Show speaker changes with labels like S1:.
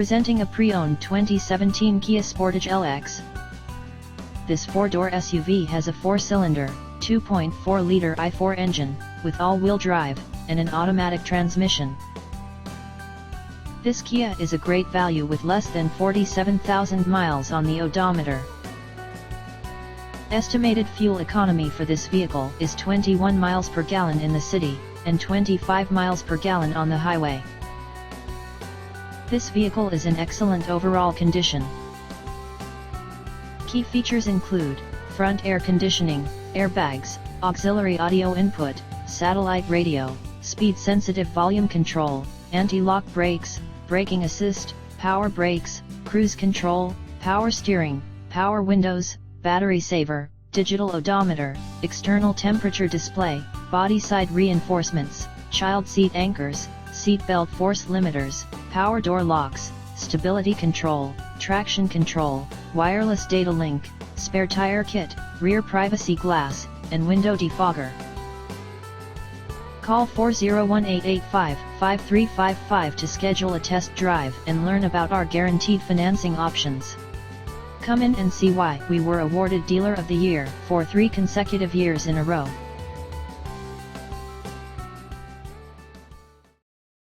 S1: Presenting a pre-owned 2017 Kia Sportage LX. This 4-door SUV has a 4-cylinder, 2.4-liter i4 engine, with all-wheel drive, and an automatic transmission. This Kia is a great value with less than 47,000 miles on the odometer. Estimated fuel economy for this vehicle is 21 miles per gallon in the city, and 25 miles per gallon on the highway. This vehicle is in excellent overall condition. Key features include front air conditioning, airbags, auxiliary audio input, satellite radio, speed-sensitive volume control, anti-lock brakes, braking assist, power brakes, cruise control, power steering, power windows, battery saver, digital odometer, external temperature display, body side reinforcements, child seat anchors, seat belt force limiters, power door locks, stability control, traction control, wireless data link, spare tire kit, rear privacy glass, and window defogger. Call 401-885-5355 to schedule a test drive and learn about our guaranteed financing options. Come in and see why we were awarded Dealer of the Year for 3 consecutive years in a row.